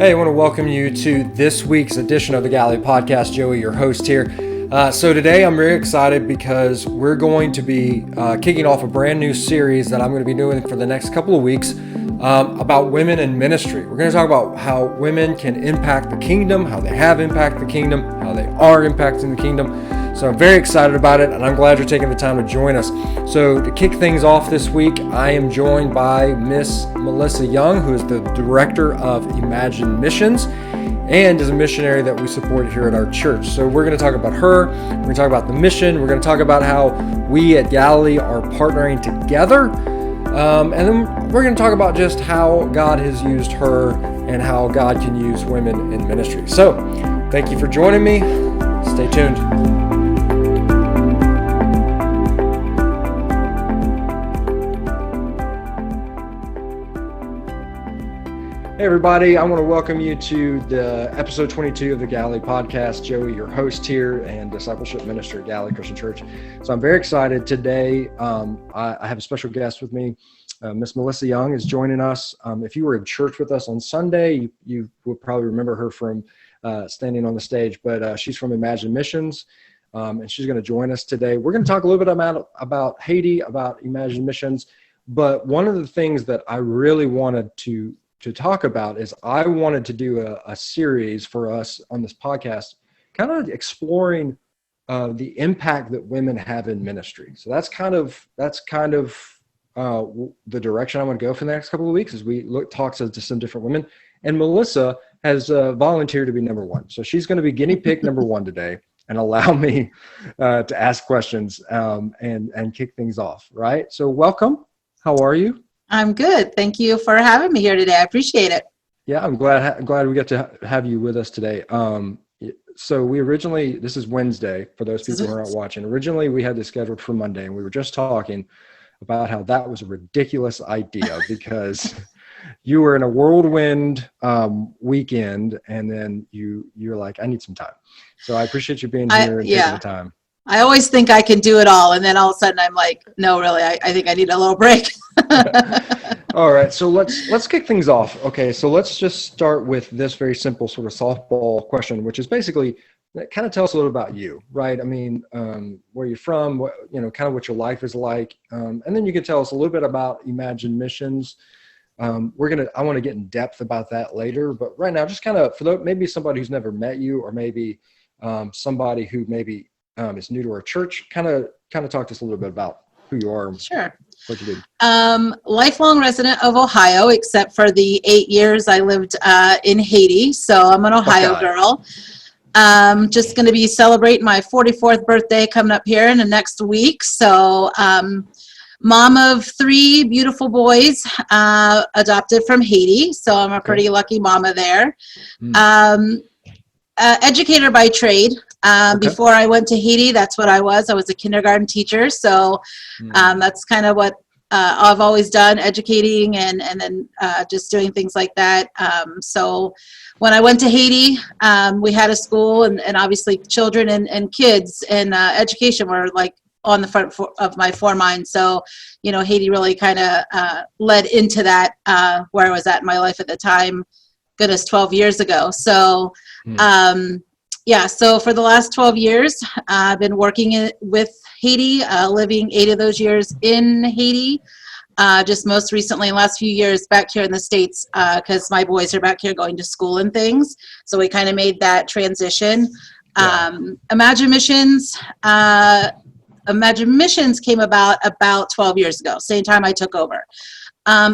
Hey, I want to welcome you to this week's edition of the Galilee Podcast. Joey, your host here. So today I'm very excited because we're going to be kicking off a brand new series that I'm going to be doing for the next couple of weeks about women in ministry. We're going to talk about how women can impact the kingdom, how they have impacted the kingdom, how they are impacting the kingdom. So I'm very excited about it, and I'm glad you're taking the time to join us. So to kick things off this week, I am joined by Miss Melissa Young, who is the Director of Imagine Missions and is a missionary that we support here at our church. So we're going to talk about her, we're going to talk about the mission, we're going to talk about how we at Galilee are partnering together, and then we're going to talk about just how God has used her and how God can use women in ministry. So thank you for joining me. Stay tuned. Hey everybody, I want to welcome you to the episode 22 of the Galilee Podcast. Joey, your host here and discipleship minister at Galilee Christian Church. So I'm very excited today. I have a special guest with me. Miss Melissa Young is joining us. If you were in church with us on Sunday, you would probably remember her from standing on the stage, but she's from Imagine Missions, and she's going to join us today. We're going to talk a little bit about Haiti, about Imagine Missions, but one of the things that I really wanted to talk about is I wanted to do a series for us on this podcast, kind of exploring the impact that women have in ministry. So that's kind of the direction I want to go for the next couple of weeks as we talk to some different women. And Melissa has volunteered to be number one. So she's going to be guinea pig number one today and allow me to ask questions and kick things off, right? So welcome. How are you? I'm good. Thank you for having me here today. I appreciate it. Yeah, I'm glad we get to have you with us today. So this is Wednesday for those people who aren't watching. Originally, we had this scheduled for Monday, and we were just talking about how that was a ridiculous idea because you were in a whirlwind weekend, and then you're like, I need some time. So I appreciate you being here and taking the time. I always think I can do it all, and then all of a sudden I'm like, no, really, I think I need a little break. All right, so let's kick things off. Okay, so let's just start with this very simple sort of softball question, which is basically kind of tell us a little about you, right? I mean, where you're from, kind of what your life is like, and then you can tell us a little bit about Imagine Missions. I want to get in depth about that later, but right now, just kind of maybe somebody who's never met you, or maybe somebody who maybe is new to our church, kind of talk to us a little bit about who you are. Sure. What you do. Lifelong resident of Ohio, except for the 8 years I lived in Haiti. So I'm an Ohio girl. Just going to be celebrating my 44th birthday coming up here in the next week. So mom of 3 beautiful boys, adopted from Haiti. So I'm a pretty lucky mama there. Educator by trade. Before I went to Haiti, that's what I was. I was a kindergarten teacher. So that's kind of what I've always done, educating and then just doing things like that. So when I went to Haiti, we had a school and obviously children and kids and education were like on the front of my foremind. So, Haiti really kind of led into that where I was at in my life at the time. Goodness, 12 years ago. So, so for the last 12 years, I've been working with Haiti, living 8 of those years in Haiti. Just most recently, in the last few years, back here in the States, because my boys are back here going to school and things. So we kind of made that transition. Yeah. Imagine Missions came about 12 years ago, same time I took over.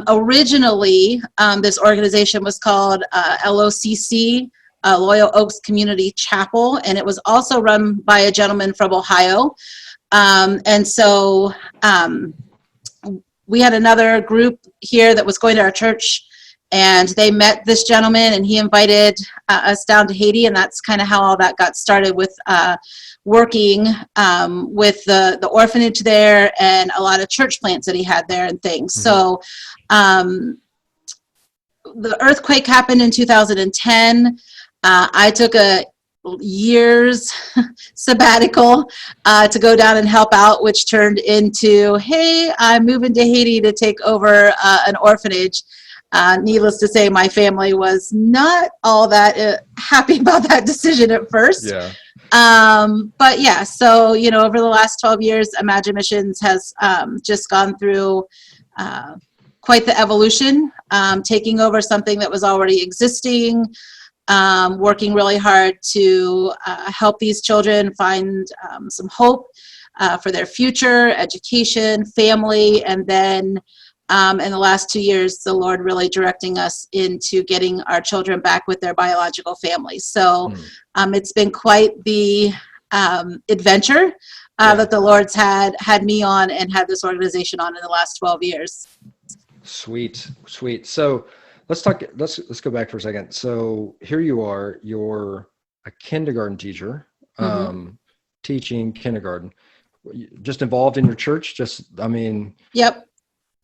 Originally, this organization was called LOCC, Loyal Oaks Community Chapel, and it was also run by a gentleman from Ohio. And so we had another group here that was going to our church, and they met this gentleman, and he invited us down to Haiti, and that's kind of how all that got started with working with the orphanage there and a lot of church plants that he had there and things. So the earthquake happened in 2010. I took a year's sabbatical to go down and help out, which turned into, hey, I'm moving to Haiti to take over an orphanage. Needless to say, my family was not all that happy about that decision at first. Yeah. But yeah, so, over the last 12 years, Imagine Missions has just gone through quite the evolution, taking over something that was already existing, working really hard to help these children find some hope for their future, education, family, and then in the last 2 years, the Lord really directing us into getting our children back with their biological families. So it's been quite the adventure that the Lord's had me on and had this organization on in the last 12 years. Sweet. So let's go back for a second. So here you are, you're a kindergarten teacher, teaching kindergarten, just involved in your church. Yep.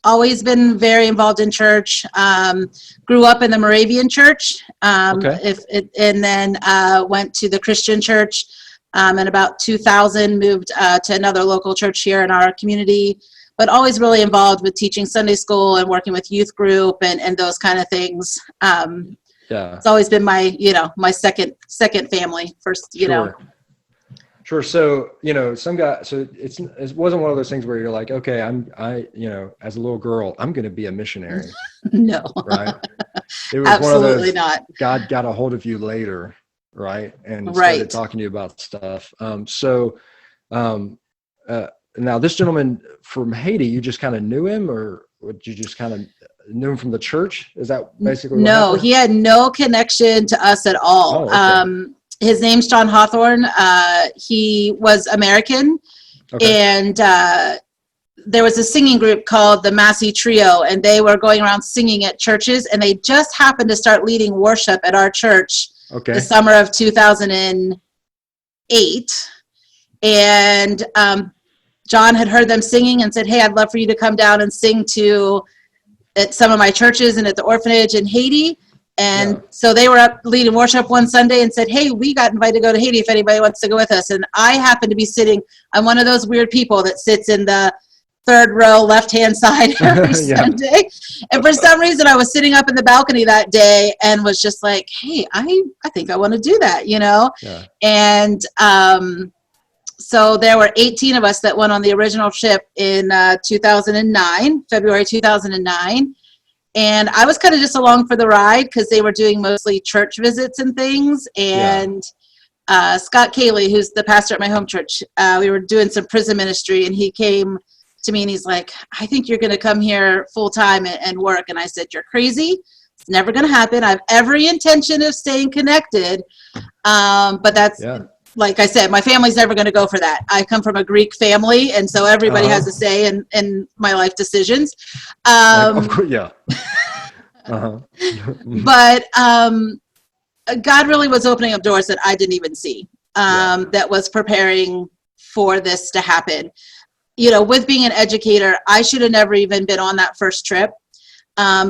Always been very involved in church. Grew up in the Moravian church, and then went to the Christian church. In about 2000, moved to another local church here in our community. But always really involved with teaching Sunday school and working with youth group and those kind of things. It's always been my my second family. First, Sure. So, some guy, so it wasn't one of those things where you're like, okay, as a little girl, I'm going to be a missionary. No. Right. It was Absolutely one of those, not. God got a hold of you later. Right. And started talking to you about stuff. Now this gentleman from Haiti, you just kind of knew him, or would you just kind of knew him from the church? Is that basically what happened? He had no connection to us at all. Oh, okay. His name's John Hawthorne. He was American, and there was a singing group called the Massey Trio, and they were going around singing at churches, and they just happened to start leading worship at our church the summer of 2008. And John had heard them singing and said, "Hey, I'd love for you to come down and sing at some of my churches and at the orphanage in Haiti." And so they were up leading worship one Sunday and said, "Hey, we got invited to go to Haiti if anybody wants to go with us." And I happened to be sitting, I'm one of those weird people that sits in the third row, left-hand side every Sunday. And for some reason, I was sitting up in the balcony that day and was just like, "Hey, I think I want to do that, Yeah. And so there were 18 of us that went on the original trip in 2009, February 2009. And I was kind of just along for the ride because they were doing mostly church visits and things. And Scott Cayley, who's the pastor at my home church, we were doing some prison ministry, and he came to me and he's like, "I think you're going to come here full time and work." And I said, "You're crazy. It's never going to happen. I have every intention of staying connected." But that's, like I said, my family's never going to go for that. I come from a Greek family, and so everybody has a say in my life decisions. Of course, But God really was opening up doors that I didn't even see, that was preparing for this to happen. With being an educator, I should have never even been on that first trip,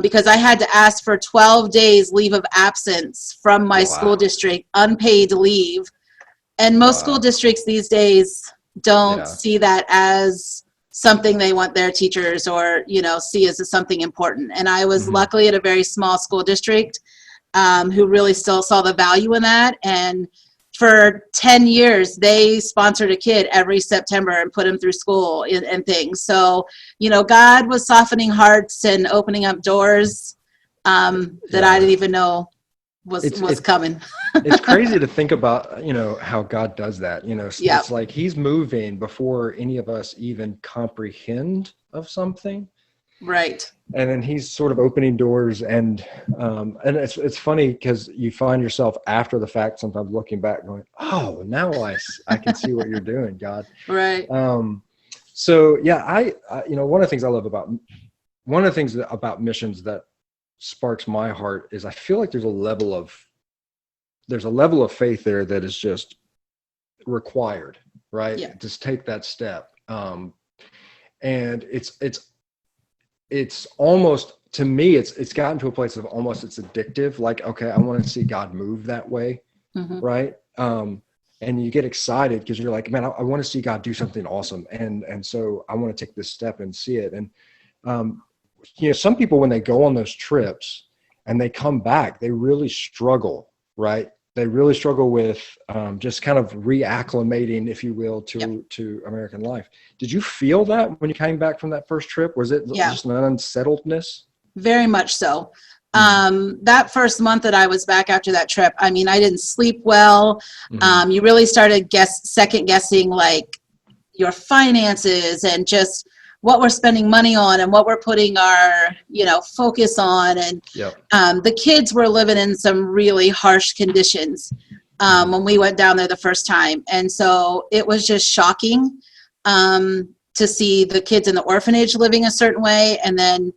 because I had to ask for 12 days leave of absence from my school district, unpaid leave. And most school districts these days don't see that as something they want their teachers or, see as something important. And I was luckily at a very small school district who really still saw the value in that. And for 10 years, they sponsored a kid every September and put him through school and things. So, God was softening hearts and opening up doors that I didn't even know was coming. It's crazy to think about, how God does that. It's like he's moving before any of us even comprehend of something. Right. And then he's sort of opening doors, and it's funny because you find yourself after the fact sometimes looking back going, "Oh, now I can see what you're doing, God." Right. So I one of the things I love about missions that sparks my heart is I feel like there's a level of faith there that is just required, right? Yeah. Just take that step. And it's almost, to me, it's gotten to a place of almost, it's addictive. Like, okay, I want to see God move that way. Right. And you get excited because you're like, man, I want to see God do something awesome. And so I want to take this step and see it. And some people, when they go on those trips and they come back, they really struggle, right? They really struggle with just kind of reacclimating, if you will, to American life. Did you feel that when you came back from that first trip? Was it just an unsettledness? Very much so. That first month that I was back after that trip, I mean, I didn't sleep well. You really started second guessing like your finances and just what we're spending money on and what we're putting our, focus on. And the kids were living in some really harsh conditions when we went down there the first time. And so it was just shocking to see the kids in the orphanage living a certain way, and then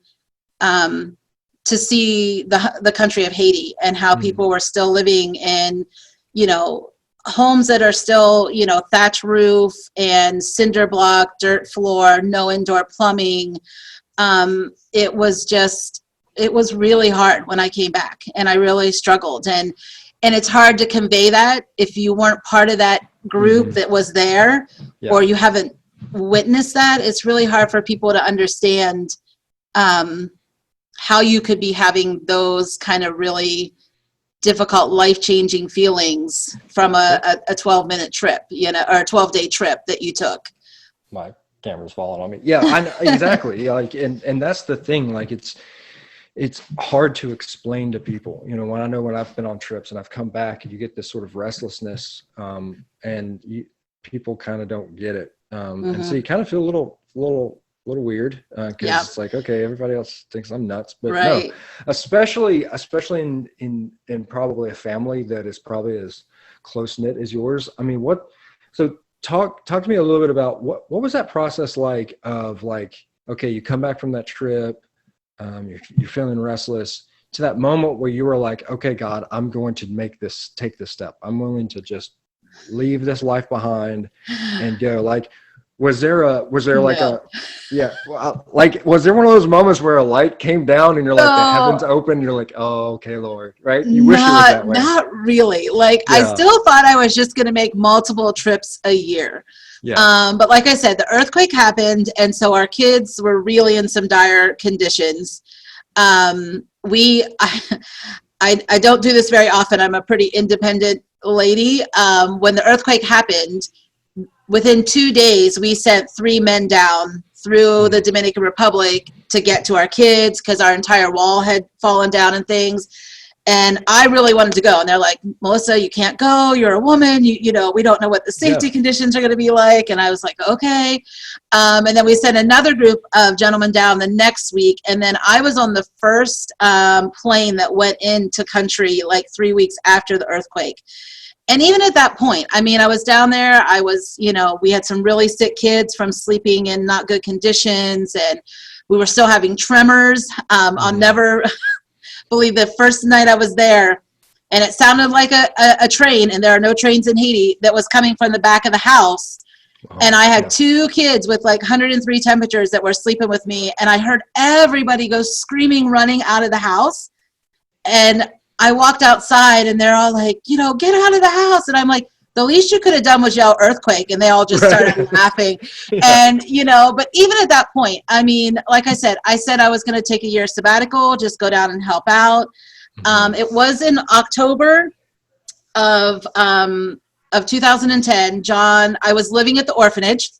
to see the country of Haiti and how people were still living in, homes that are still, thatch roof and cinder block, dirt floor, no indoor plumbing. It was really hard when I came back, and I really struggled. And it's hard to convey that if you weren't part of that group that was there, or you haven't witnessed that. It's really hard for people to understand how you could be having those kind of really difficult, life-changing feelings from a 12-minute trip, or a 12-day trip that you took. My camera's falling on me. Yeah, I know, exactly. And that's the thing. Like, it's hard to explain to people. When I've been on trips and I've come back, and you get this sort of restlessness, and people kind of don't get it, and so you kind of feel a little weird, because it's like, okay, everybody else thinks I'm nuts, but no, especially in probably a family that is probably as close knit as yours. I mean, so talk to me a little bit about what was that process like of, like, okay, you come back from that trip, you're feeling restless, to that moment where you were like, okay, God, I'm going to take this step. I'm willing to just leave this life behind and go. Like, was there was there one of those moments where a light came down and you're like, the heavens open, and you're like, oh, okay, Lord, right? You wish it was that way. Not really. Like, I still thought I was just going to make multiple trips a year. But like I said, the earthquake happened, and so our kids were really in some dire conditions. I don't do this very often. I'm a pretty independent lady. When the earthquake happened, within 2 days, we sent 3 men down through the Dominican Republic to get to our kids, because our entire wall had fallen down and things. And I really wanted to go. And they're like, Melissa, you can't go. You're a woman. We don't know what the safety conditions are going to be like. And I was like, okay. And then we sent another group of gentlemen down the next week. And then I was on the first plane that went into country like 3 weeks after the earthquake. And even at that point, I mean, I was down there, we had some really sick kids from sleeping in not good conditions, and we were still having tremors. I'll never believe the first night I was there, and it sounded like a train, and there are no trains in Haiti, that was coming from the back of the house. And I had 2 kids with like 103 temperatures that were sleeping with me, and I heard everybody go screaming, running out of the house. And I walked outside, and they're all like, get out of the house. And I'm like, the least you could have done was yell earthquake. And they all just started laughing. And, but even at that point, I mean, like I said I was going to take a year sabbatical, just go down and help out. It was in October of 2010. I was living at the orphanage.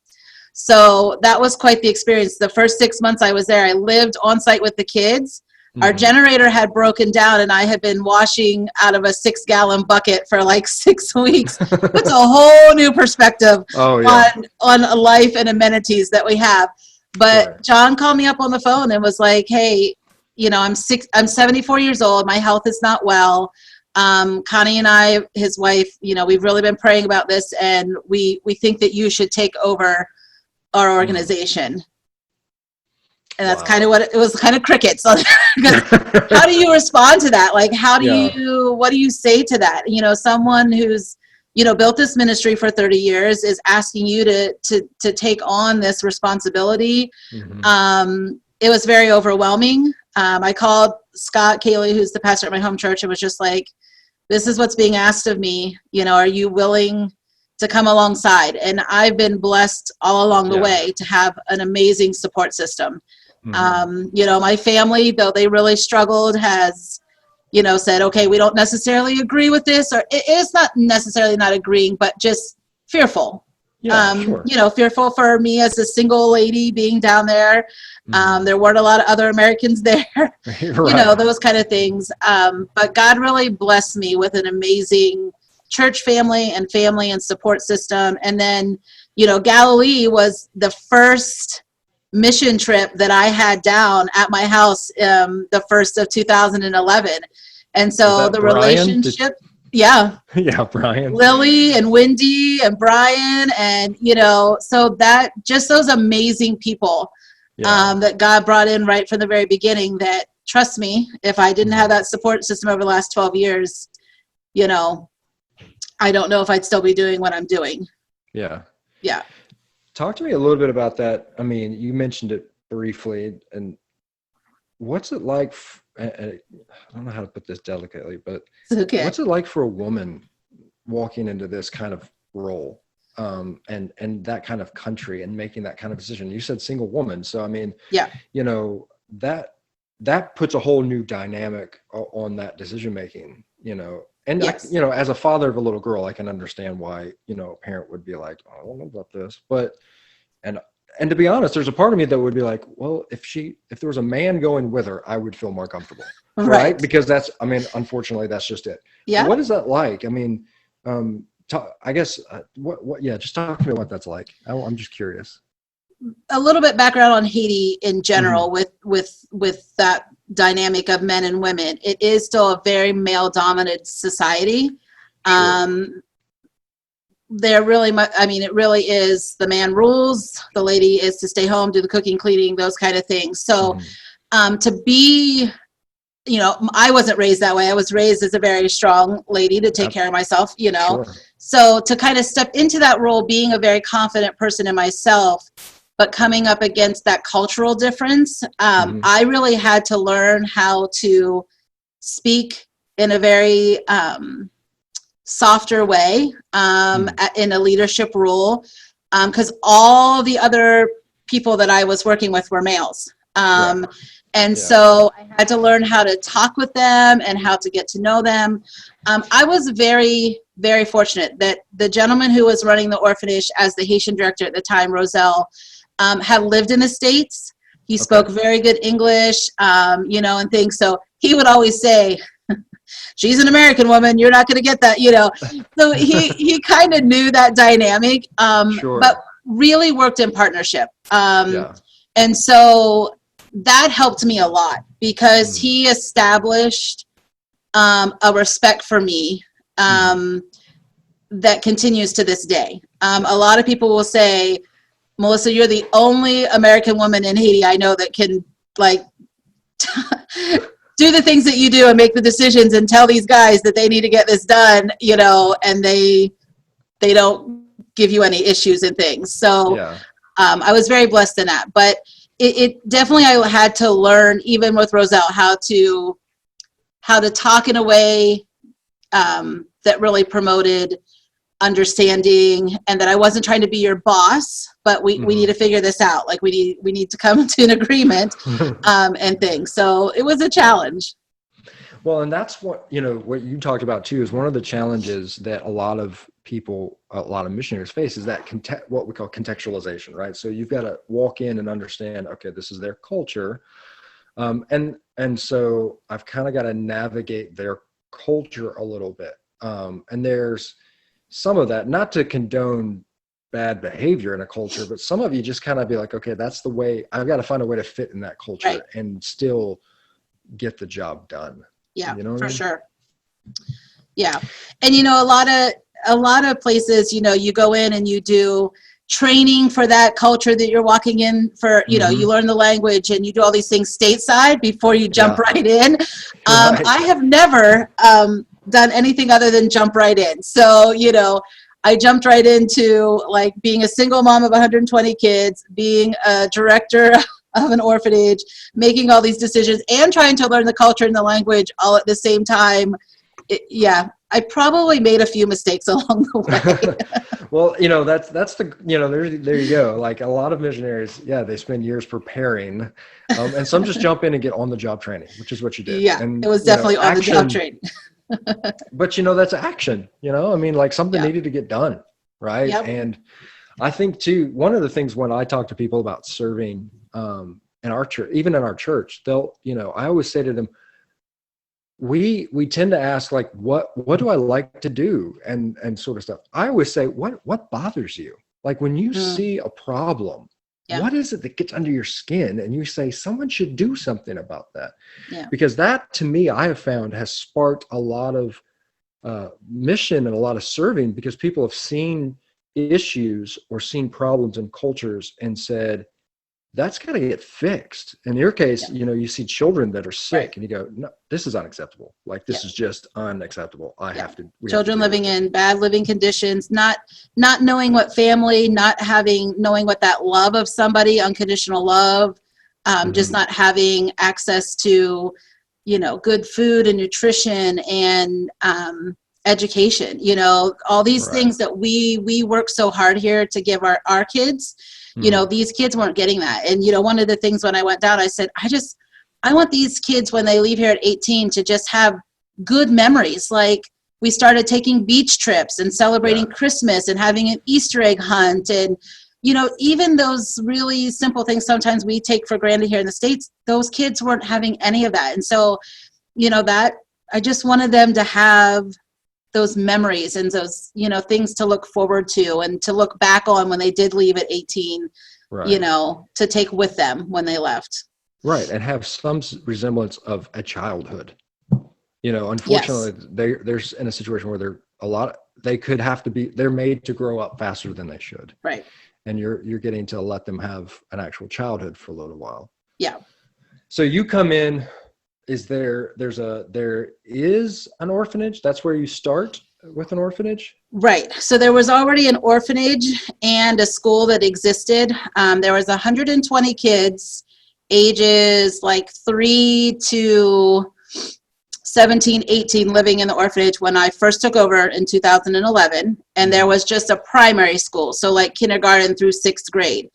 So that was quite the experience. The first 6 months I was there, I lived on site with the kids. Our generator had broken down, and I had been washing out of a 6-gallon bucket for like 6 weeks. It's a whole new perspective on life and amenities that we have. But John called me up on the phone and was like, hey, I'm 74 years old. My health is not well. Connie and I, his wife, we've really been praying about this, and we think that you should take over our organization. And that's kind of what it was, kind of crickets. How do you respond to that? Like, what do you say to that? Someone who's, built this ministry for 30 years is asking you to take on this responsibility. It was very overwhelming. I called Scott Cayley, who's the pastor at my home church, and was just like, this is what's being asked of me. Are you willing to come alongside? And I've been blessed all along the way to have an amazing support system. My family, though they really struggled, has, said, okay, we don't necessarily agree with this, or it's not necessarily not agreeing, but just fearful. Sure. Fearful for me as a single lady being down there. There weren't a lot of other Americans there, Right. Those kind of things. But God really blessed me with an amazing church family and support system. And then, Galilee was the first mission trip that I had down at my house, the first of 2011. And so the Brian? relationship, yeah, Brian, Lily and Wendy and Brian, and so that just those amazing people that God brought in right from the very beginning, that, trust me, if I didn't have that support system over the last 12 years, I don't know if I'd still be doing what I'm doing. Yeah. Talk to me a little bit about that. I mean, you mentioned it briefly, and what's it like? I don't know how to put this delicately, but what's it like for a woman walking into this kind of role, and that kind of country, and making that kind of decision? You said single woman, so I mean, that puts a whole new dynamic on that decision making, And yes. As a father of a little girl, I can understand why, a parent would be like, oh, I don't know about this. But, and to be honest, there's a part of me that would be like, well, if there was a man going with her, I would feel more comfortable. Right. Because unfortunately, that's just it. Yeah. What is that like? I mean, I guess, just talk to me what that's like. I'm just curious. A little bit background on Haiti in general, with that dynamic of men and women. It is still a very male-dominated society. Sure. They're really much, it really is the man rules, the lady is to stay home, do the cooking, cleaning, those kind of things. So to be, I wasn't raised that way. I was raised as a very strong lady to take care of myself, Sure. So to kind of step into that role, being a very confident person in myself, but coming up against that cultural difference, I really had to learn how to speak in a very softer way in a leadership role, because all the other people that I was working with were males. So I had to learn how to talk with them and how to get to know them. I was very, very fortunate that the gentleman who was running the orphanage as the Haitian director at the time, Roselle, had lived in the States. He spoke very good English, and things. So he would always say, she's an American woman, you're not going to get that, So he kind of knew that dynamic, but really worked in partnership. And so that helped me a lot, because he established a respect for me that continues to this day. A lot of people will say, Melissa, you're the only American woman in Haiti I know that can do the things that you do and make the decisions and tell these guys that they need to get this done, and they don't give you any issues and things. So I was very blessed in that, but it definitely, I had to learn, even with Roselle, how to talk in a way that really promoted understanding, and that I wasn't trying to be your boss, but we need to figure this out. Like we need to come to an agreement and things. So it was a challenge. Well, and that's what you talked about too, is one of the challenges that a lot of missionaries face, is that what we call contextualization, right? So you've got to walk in and understand, okay, this is their culture. And so I've kind of got to navigate their culture a little bit. And there's some of that, not to condone bad behavior in a culture, but some of you just kind of be like, okay, that's the way, I've got to find a way to fit in that culture and still get the job done. Yeah, you know what I mean? Sure. Yeah. And, a lot of places, you go in and you do training for that culture that you're walking in for, you learn the language and you do all these things stateside before you jump right in. I have never done anything other than jump right in. So, I jumped right into being a single mom of 120 kids, being a director of an orphanage, making all these decisions and trying to learn the culture and the language all at the same time. I probably made a few mistakes along the way. Well, that's the, there you go. Like a lot of missionaries, they spend years preparing, and some just jump in and get on the job training, which is what you did. Yeah, And it was definitely on the job training. But that's action, I mean, like something Yeah. needed to get done. Right. Yep. And I think too, one of the things when I talk to people about serving, in our church, even in our church, they'll, I always say to them, we tend to ask like, what do I like to do? And sort of stuff. I always say, what bothers you? Like when you see a problem, what is it that gets under your skin? And you say, someone should do something about that. Yeah. Because that to me, I have found has sparked a lot of mission and a lot of serving, because people have seen issues or seen problems in cultures and said, that's got to get fixed. In your case, you see children that are sick and you go, no, this is unacceptable. Like this is just unacceptable. Children living in bad living conditions, not knowing what family, knowing what that love of somebody, unconditional love, just not having access to, good food and nutrition and, education, all these things that we work so hard here to give our kids, these kids weren't getting that. And, one of the things when I went down, I said, I want these kids when they leave here at 18 to just have good memories. Like we started taking beach trips and celebrating Christmas and having an Easter egg hunt. And, even those really simple things sometimes we take for granted here in the States, those kids weren't having any of that. And so, that I just wanted them to have those memories and those, things to look forward to and to look back on when they did leave at 18, to take with them when they left. Right. And have some resemblance of a childhood. Unfortunately, they're in a situation where they're made to grow up faster than they should. Right. And you're getting to let them have an actual childhood for a little while. Yeah. So you come in, there is an orphanage? That's where you start with an orphanage? Right. So there was already an orphanage and a school that existed. There was 120 kids, ages like 3 to 17, 18 living in the orphanage when I first took over in 2011. And there was just a primary school. So like kindergarten through 6th grade.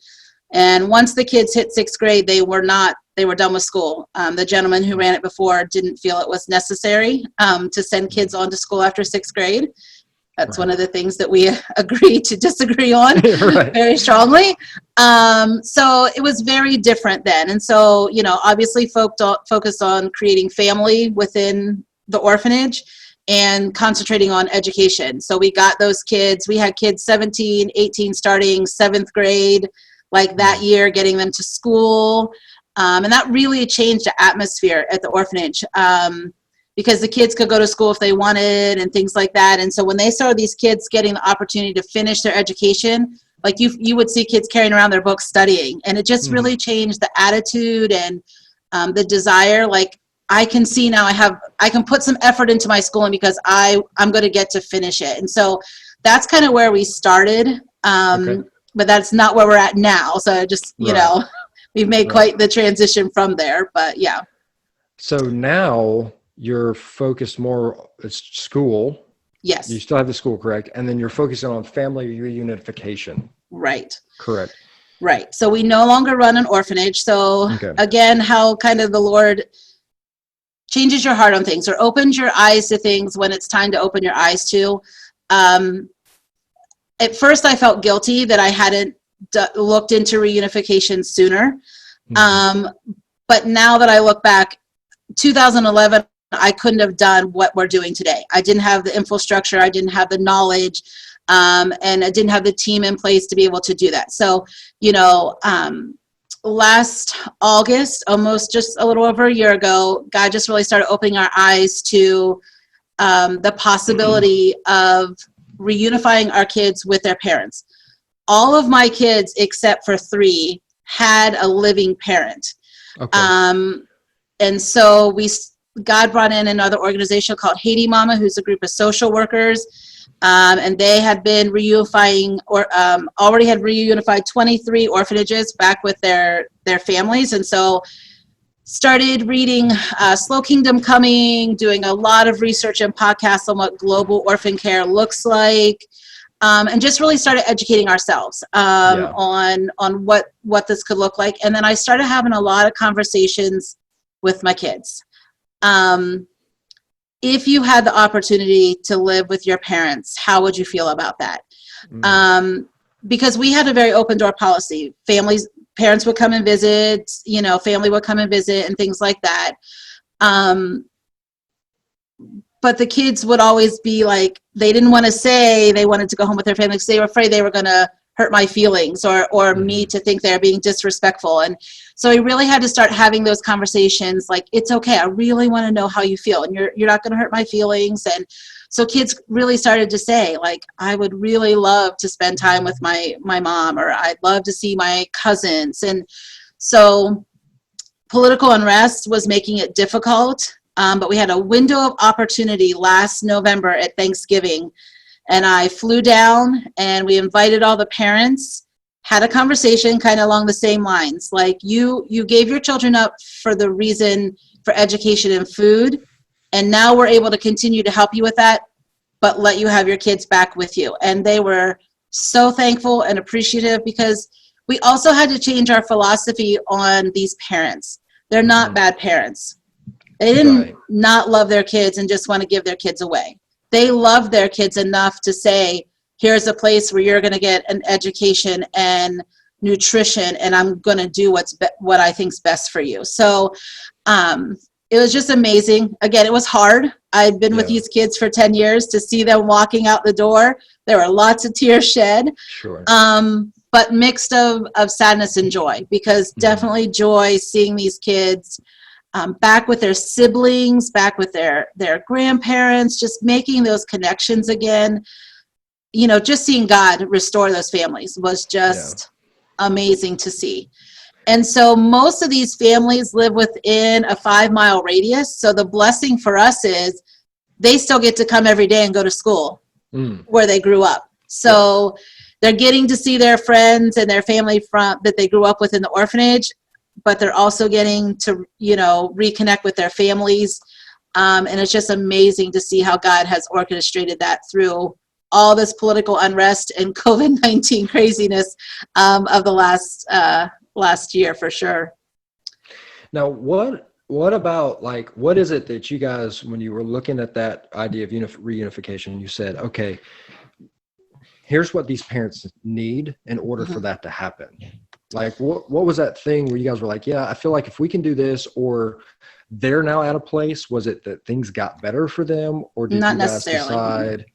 And once the kids hit 6th grade, they were done with school. The gentleman who ran it before didn't feel it was necessary to send kids on to school after 6th grade. That's one of the things that we agree to disagree on very strongly. So it was very different then. And so, obviously focused on creating family within the orphanage and concentrating on education. So we got those kids. We had kids 17, 18 starting 7th grade, like that year, getting them to school. And that really changed the atmosphere at the orphanage because the kids could go to school if they wanted and things like that. And so when they saw these kids getting the opportunity to finish their education, like you would see kids carrying around their books studying. And it just really changed the attitude and the desire. Like I can see now I can put some effort into my schooling because I'm going to get to finish it. And so that's kind of where we started. But that's not where we're at now. So just, we've made quite the transition from there, but yeah. So now you're focused more, it's school. Yes. You still have the school, correct? And then you're focusing on family reunification. Right. Correct. Right. So we no longer run an orphanage. So again, how kind of the Lord changes your heart on things or opens your eyes to things when it's time to open your eyes to. At first, I felt guilty that I hadn't looked into reunification sooner. But now that I look back, 2011, I couldn't have done what we're doing today. I didn't have the infrastructure. I didn't have the knowledge. And I didn't have the team in place to be able to do that. So, last August, almost just a little over a year ago, God just really started opening our eyes to the possibility of reunifying our kids with their parents. All of my kids, except for 3, had a living parent. And so God brought in another organization called Haiti Mama, who's a group of social workers. And they had been reunifying or already had reunified 23 orphanages back with their families. And so started reading Slow Kingdom Coming, doing a lot of research and podcasts on what global orphan care looks like. and just really started educating ourselves on what this could look like. And then I started having a lot of conversations with my kids. If you had the opportunity to live with your parents, how would you feel about that? Because we had a very open door policy. Parents would come and visit, family would come and visit and things like that. But the kids would always be like, they didn't want to say they wanted to go home with their family because they were afraid they were going to hurt my feelings or me to think they're being disrespectful. And so I really had to start having those conversations like, it's okay. I really want to know how you feel, and you're not going to hurt my feelings. And so kids really started to say, like, I would really love to spend time with my mom, or I'd love to see my cousins. And so political unrest was making it difficult. But we had a window of opportunity last November at Thanksgiving, and I flew down and we invited all the parents, had a conversation kind of along the same lines. Like, you gave your children up for the reason for education and food, and now we're able to continue to help you with that, but let you have your kids back with you. And they were so thankful and appreciative, because we also had to change our philosophy on these parents. They're not bad parents. They didn't not love their kids and just want to give their kids away. They loved their kids enough to say, here's a place where you're going to get an education and nutrition, and I'm going to do what I think's best for you. So it was just amazing. Again, it was hard. I'd been with these kids for 10 years. To see them walking out the door, there were lots of tears shed. Sure. But mixed of sadness and joy, because definitely joy seeing these kids back with their siblings, back with their grandparents, just making those connections again. Just seeing God restore those families was just amazing to see. And so most of these families live within a 5-mile radius. So the blessing for us is they still get to come every day and go to school where they grew up. So they're getting to see their friends and their family that they grew up with in the orphanage, but they're also getting to, reconnect with their families. And it's just amazing to see how God has orchestrated that through all this political unrest and COVID-19 craziness of the last year, for sure. Now, what about, like, what is it that you guys, when you were looking at that idea of reunification, you said, okay, here's what these parents need in order for that to happen? Like, what was that thing where you guys were like, yeah, I feel like if we can do this, or they're now at a place? Was it that things got better for them, or did you guys decide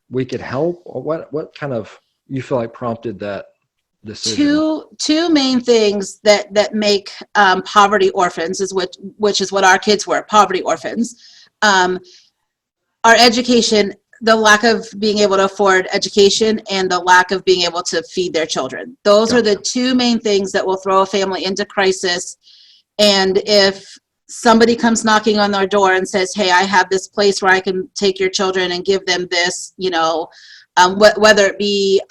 we could help? Or what kind of, you feel like, prompted that decision? Two main things that make poverty orphans, which is what our kids were, poverty orphans. Our education, the lack of being able to afford education, and the lack of being able to feed their children. Those are the two main things that will throw a family into crisis. And if somebody comes knocking on their door and says, hey, I have this place where I can take your children and give them this, whether it be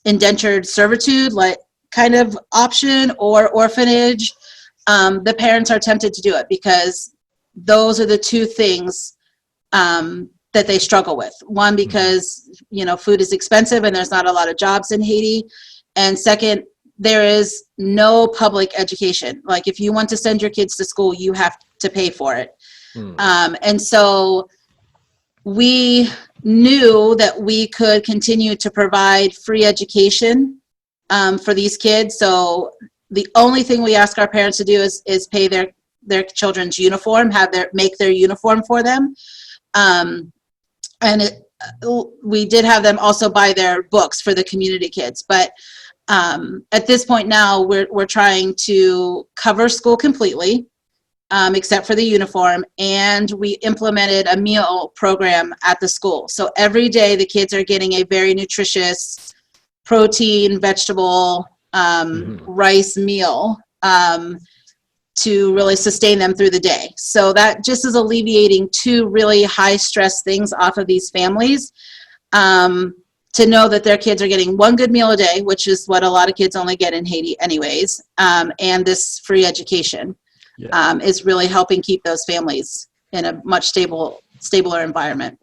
indentured servitude, like kind of option, or orphanage, the parents are tempted to do it, because those are the two things that they struggle with. One, because, food is expensive and there's not a lot of jobs in Haiti. And second, there is no public education. Like, if you want to send your kids to school, you have to pay for it. And so we knew that we could continue to provide free education for these kids. So the only thing we ask our parents to do is pay their children's uniform, make their uniform for them. We did have them also buy their books for the community kids. But at this point now, we're trying to cover school completely, except for the uniform. And we implemented a meal program at the school. So every day the kids are getting a very nutritious protein, vegetable, rice meal to really sustain them through the day. So that just is alleviating two really high stress things off of these families, to know that their kids are getting one good meal a day, which is what a lot of kids only get in Haiti anyways, and this free education is really helping keep those families in a much stabler environment.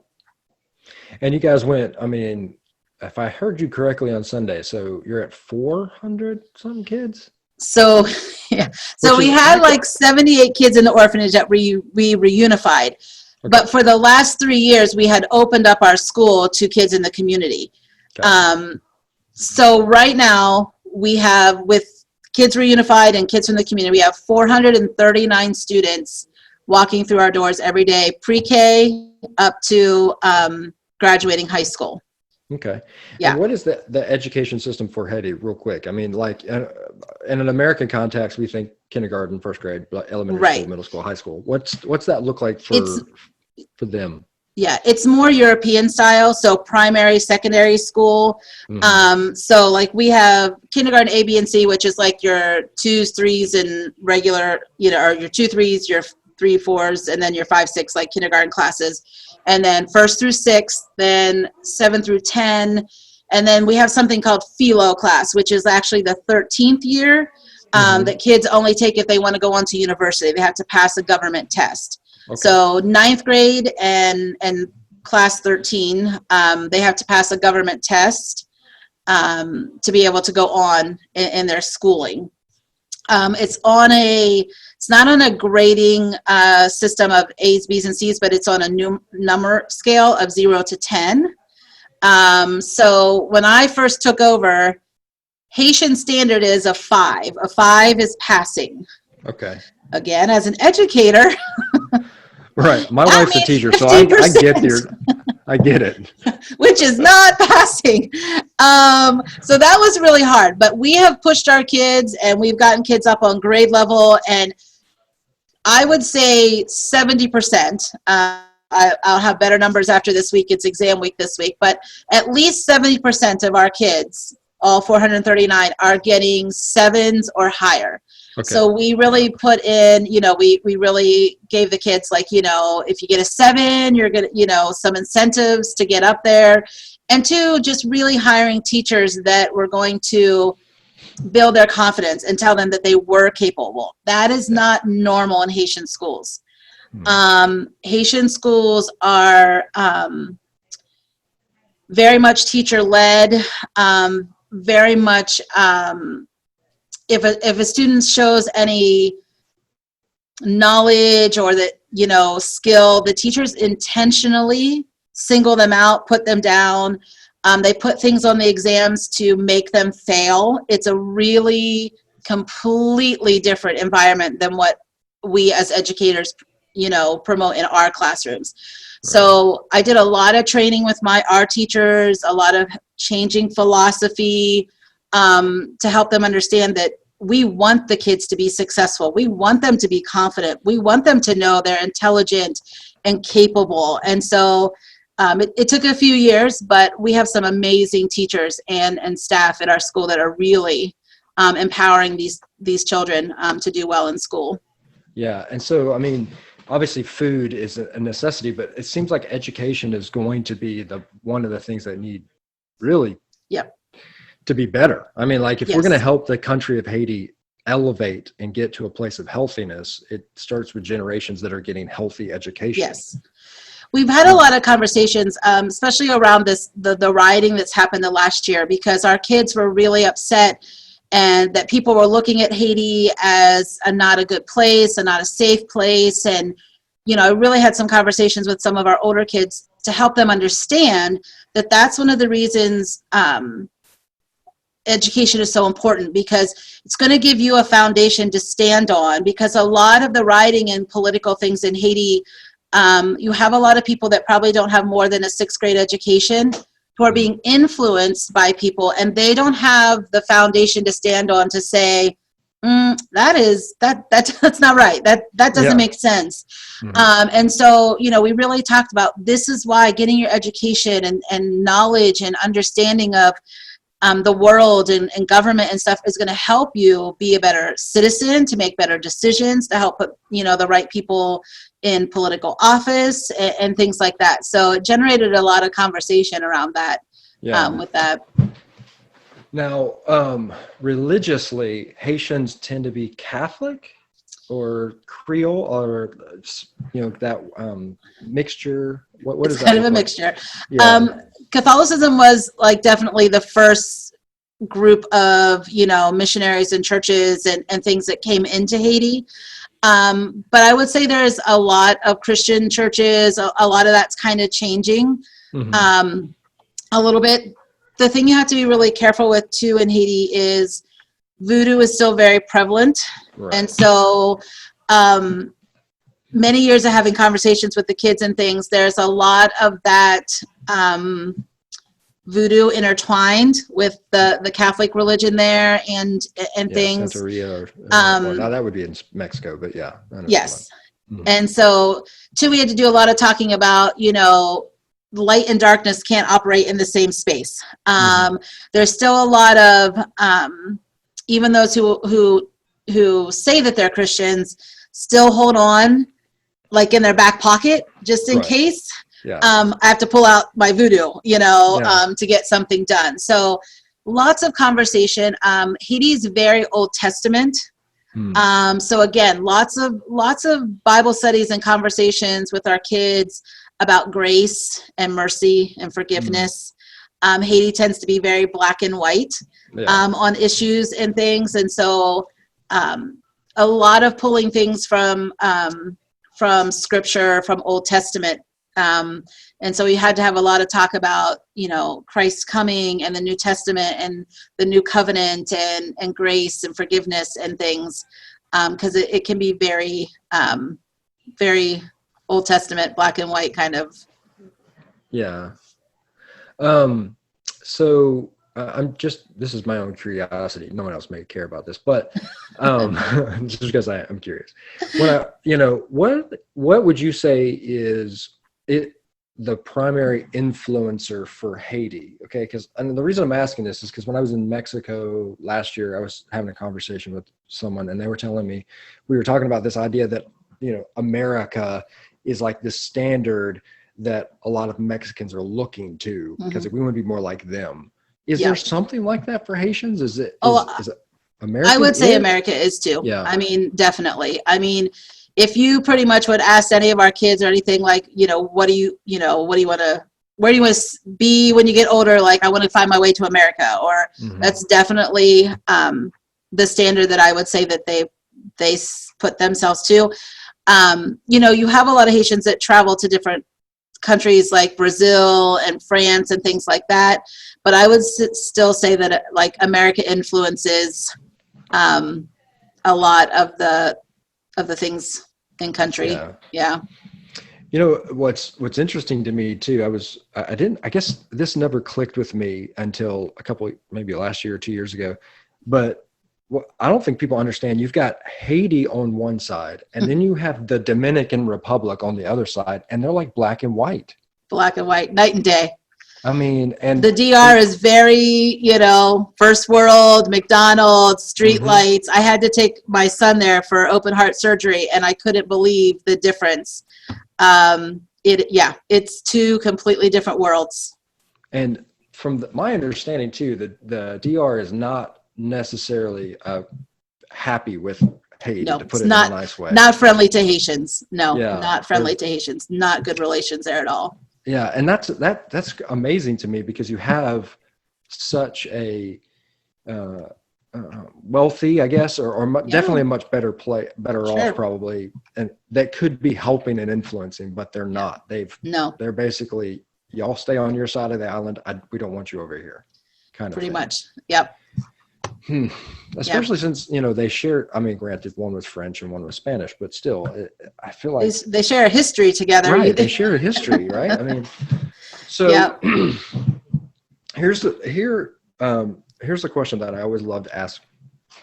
And you guys went, I mean, if I heard you correctly on Sunday, so you're at 400 some kids? So, yeah. So Which we is, had like 78 kids in the orphanage that we reunified. okay, But for the last 3 years, we had opened up our school to kids in the community. gotcha. So right now we have, with Kids Reunified and kids from the community, we have 439 students walking through our doors every day, pre-K up to graduating high school. Okay. Yeah. And what is the education system for Haiti, real quick? I mean, like in an American context, we think kindergarten, first grade, elementary Right. school, middle school, high school. What's that look like for them? Yeah, it's more European style, so primary, secondary school. Mm-hmm. So like we have kindergarten A, B, and C, which is like your 2s, 3s, and regular, or your 2, 3s, your 3, 4s, and then your 5, 6, like kindergarten classes. And then 1st through 6th, then 7 through 10. And then we have something called philo class, which is actually the 13th year that kids only take if they want to go on to university. They have to pass a government test. Okay. So 9th grade and class 13, they have to pass a government test to be able to go on in their schooling. It's not on a grading system of A's, B's, and C's, but it's on a number scale of 0 to 10. So when I first took over, Haitian standard is a 5. A 5 is passing. Okay. Again, as an educator. Right. My wife's a teacher, so I get it. Which is not passing. So that was really hard. But we have pushed our kids, and we've gotten kids up on grade level, and I would say 70%. I'll have better numbers after this week. It's exam week this week. But at least 70% of our kids, all 439, are getting 7s or higher. Okay. So we really put in, we really gave the kids, like, if you get a 7, you're going to, some incentives to get up there. And 2, just really hiring teachers that were going to build their confidence and tell them that they were capable. That is not normal in Haitian schools. Haitian schools are very much teacher-led, very much if a student shows any knowledge or that, skill, the teachers intentionally single them out, put them down. They put things on the exams to make them fail. It's a really completely different environment than what we as educators, promote in our classrooms. Right. So I did a lot of training with our teachers, a lot of changing philosophy, to help them understand that we want the kids to be successful. We want them to be confident. We want them to know they're intelligent and capable. And so it took a few years, but we have some amazing teachers and staff at our school that are really empowering these children to do well in school. Yeah. And so, I mean, obviously food is a necessity, but it seems like education is going to be one of the things that need really to be better. I mean, like if we're going to help the country of Haiti elevate and get to a place of healthiness, it starts with generations that are getting healthy education. Yes. We've had a lot of conversations, especially around the rioting that's happened the last year, because our kids were really upset and that people were looking at Haiti as not a good place and not a safe place. And, I really had some conversations with some of our older kids to help them understand that that's one of the reasons education is so important, because it's going to give you a foundation to stand on, because a lot of the rioting and political things in Haiti, you have a lot of people that probably don't have more than a 6th grade education who are being influenced by people, and they don't have the foundation to stand on to say, that's not right. That doesn't make sense. And so, we really talked about, this is why getting your education and knowledge and understanding of the world and government and stuff is going to help you be a better citizen, to make better decisions, to help put, the right people in political office and things like that. So it generated a lot of conversation around that, with that. Now, religiously, Haitians tend to be Catholic? or Creole, or that mixture? What It's is that kind of look a like? mixture. Yeah. Catholicism was like definitely the first group of missionaries and churches and things that came into Haiti. But I would say there's a lot of Christian churches. A lot of that's kind of changing a little bit. The thing you have to be really careful with too in Haiti is voodoo is still very prevalent. Right. And so many years of having conversations with the kids and things, there's a lot of that voodoo intertwined with the Catholic religion there and things. Santeria or now that would be in Mexico, but yeah. Yes. And so too, we had to do a lot of talking about, light and darkness can't operate in the same space. There's still a lot of even those who say that they're Christians still hold on like in their back pocket just in case. Yeah. I have to pull out my voodoo, to get something done. So lots of conversation. Haiti is very Old Testament. So again, lots of Bible studies and conversations with our kids about grace and mercy and forgiveness. Haiti tends to be very black and white on issues and things. And so a lot of pulling things from scripture, from Old Testament. And so we had to have a lot of talk about, Christ's coming and the New Testament and the new covenant and grace and forgiveness and things. Because it can be very, very Old Testament, black and white kind of. Yeah. So this is my own curiosity. No one else may care about this, but just because I'm curious. What would you say is the primary influencer for Haiti? Okay, and the reason I'm asking this is because when I was in Mexico last year, I was having a conversation with someone, and they were telling me, we were talking about this idea that America is like the standard that a lot of Mexicans are looking to because we want to be more like them. Is there something like that for Haitians? Is it America? I would say America is too. Yeah. I mean, definitely. I mean, if you pretty much would ask any of our kids or anything like, where do you want to be when you get older? Like, I want to find my way to America, or that's definitely the standard that I would say that they put themselves to. You have a lot of Haitians that travel to different countries like Brazil and France and things like that. But I would still say that like America influences a lot of the things in country. Yeah. What's interesting to me too, I guess this never clicked with me until maybe last year or 2 years ago, but I don't think people understand. You've got Haiti on one side, and then you have the Dominican Republic on the other side, and they're like black and white. Black and white, night and day. I mean, and the DR is very, first world, McDonald's, street lights. I had to take my son there for open heart surgery, and I couldn't believe the difference. It's two completely different worlds. And from my understanding too, the DR is not necessarily happy with Haiti, to put it in a nice way. Not friendly to Haitians. No, not friendly to Haitians. Not good relations there at all. Yeah, and that's amazing to me because you have such a wealthy, I guess, or definitely a much better off probably, and that could be helping and influencing, but they're not. They're basically, y'all stay on your side of the island. We don't want you over here, kind of. Pretty much. Yep. Especially since they share. I mean, granted, one was French and one was Spanish, but still, I feel like they share a history together. Right, they share a history, right? I mean, so here's the question that I always love to ask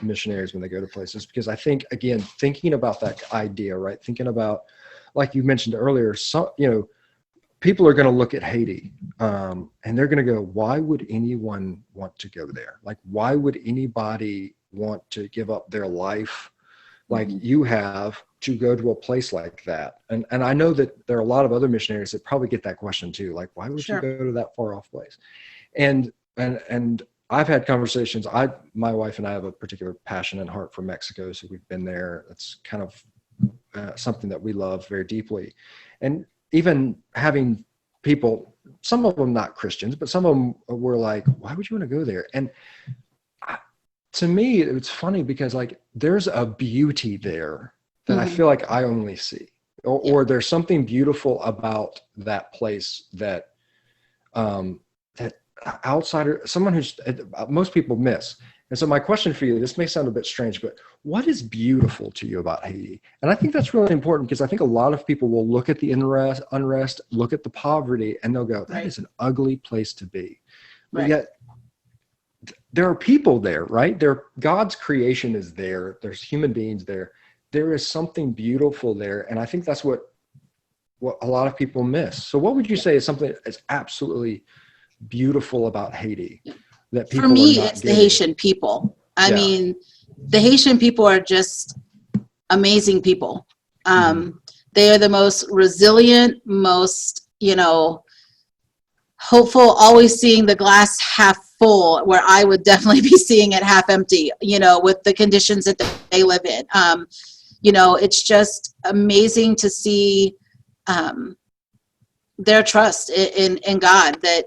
missionaries when they go to places, because I think, again, thinking about that idea, right? Thinking about, like you mentioned earlier, people are going to look at Haiti and they're going to go, why would anyone want to go there? Like, why would anybody want to give up their life like you have to go to a place like that? And I know that there are a lot of other missionaries that probably get that question too. Like, why would you go to that far off place? And I've had conversations. My wife and I have a particular passion and heart for Mexico, so we've been there. It's kind of something that we love very deeply. And even having people, some of them not Christians, but some of them were like, why would you want to go there? And to me, it's funny because like there's a beauty there that I feel like I only see, or there's something beautiful about that place that that outsider, someone who's most people miss. And so my question for you, this may sound a bit strange, but what is beautiful to you about Haiti? And I think that's really important because I think a lot of people will look at the unrest, look at the poverty, and they'll go, that is an ugly place to be. But yet there are people there, right? God's creation is there. There's human beings there. There is something beautiful there. And I think that's what a lot of people miss. So what would you say is something that's absolutely beautiful about Haiti that people For me, are not it's getting? the Haitian people. I mean, the Haitian people are just amazing people. They are the most resilient, most, hopeful, always seeing the glass half full, where I would definitely be seeing it half empty, with the conditions that they live in. It's just amazing to see their trust in God, that,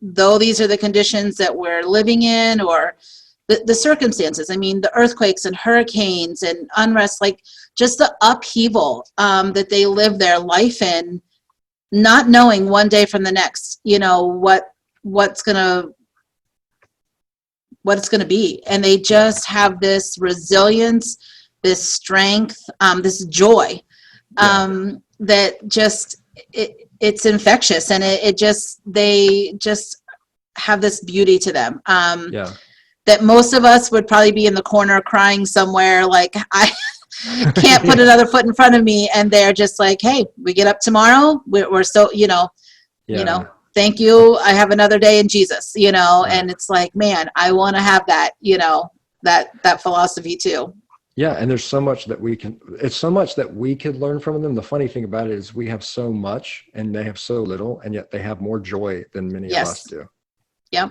though these are the conditions that we're living in, or the circumstances, I mean, the earthquakes and hurricanes and unrest, like just the upheaval that they live their life in, not knowing one day from the next, what's gonna be. And they just have this resilience, this strength, this joy, that just, it's infectious, and they just have this beauty to them. That most of us would probably be in the corner crying somewhere, like, I can't put another foot in front of me, and they're just like, hey, we get up tomorrow, we're so, thank you, I have another day in Jesus, and it's like, man, I want to have that, that philosophy too. Yeah, and there's so much that we can learn from them. The funny thing about it is we have so much and they have so little, and yet they have more joy than many of us do. Yeah.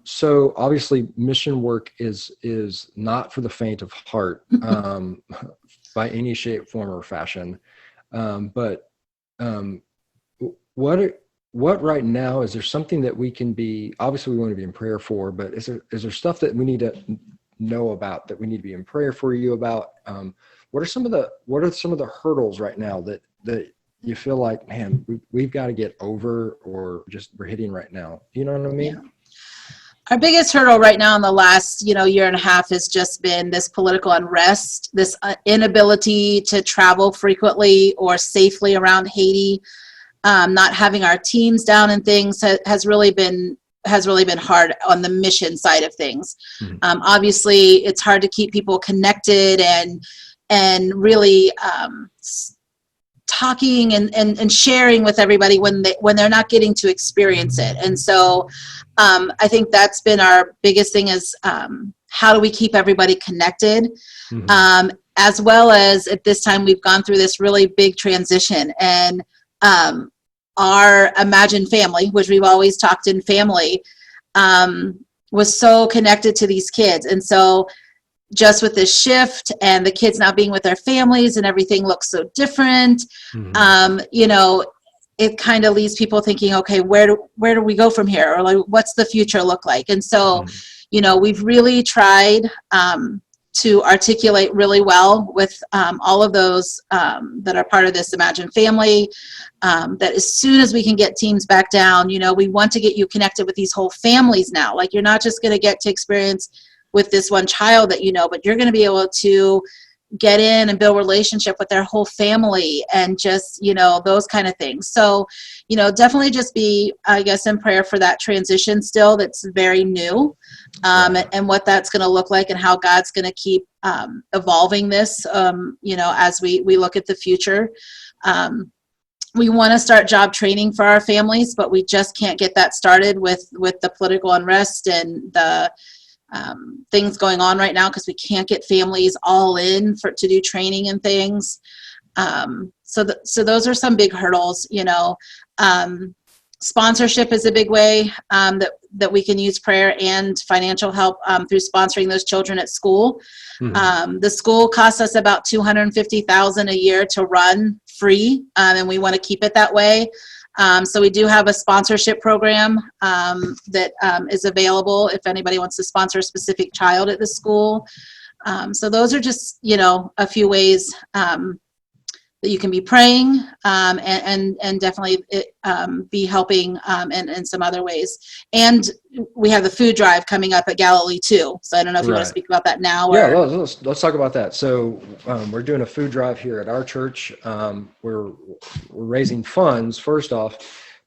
So obviously mission work is not for the faint of heart, by any shape, form, or fashion. But what right now, is there something that we can be, obviously we want to be in prayer for, but is there stuff that we need to know about, that we need to be in prayer for you about? What are some of the hurdles right now that you feel like, man, we've got to get over, or just we're hitting right now? You know what I mean? Yeah. Our biggest hurdle right now in the last, year and a half has just been this political unrest, this inability to travel frequently or safely around Haiti. Not having our teams down and things has really been hard on the mission side of things. Obviously, it's hard to keep people connected and really talking and sharing with everybody when they're not getting to experience it. And so I think that's been our biggest thing, is how do we keep everybody connected? As well as at this time, we've gone through this really big transition, and our imagined family, which we've always talked in family, was so connected to these kids. And so just with this shift and the kids not being with their families and everything looks so different, it kind of leaves people thinking, okay, where do we go from here? Or like, what's the future look like? And so, we've really tried to articulate really well with all of those that are part of this imagined family, that as soon as we can get teams back down, we want to get you connected with these whole families now. Like, you're not just going to get to experience with this one child that but you're going to be able to get in and build relationship with their whole family, and just, those kind of things. So, definitely just be, I guess, in prayer for that transition still, that's very new, and what that's going to look like, and how God's going to keep evolving this, as we look at the future. We want to start job training for our families, but we just can't get that started with the political unrest and the things going on right now, because we can't get families all in to do training and things. So those are some big hurdles, Sponsorship is a big way that we can use prayer and financial help through sponsoring those children at school. Mm-hmm. The school costs us about $250,000 a year to run free, and we want to keep it that way. So we do have a sponsorship program that is available if anybody wants to sponsor a specific child at the school. So those are just, a few ways that you can be praying and definitely be helping in some other ways. And we have the food drive coming up at Galilee too. So I don't know if you want to speak about that now. Yeah, let's talk about that. So we're doing a food drive here at our church. We're raising funds. First off,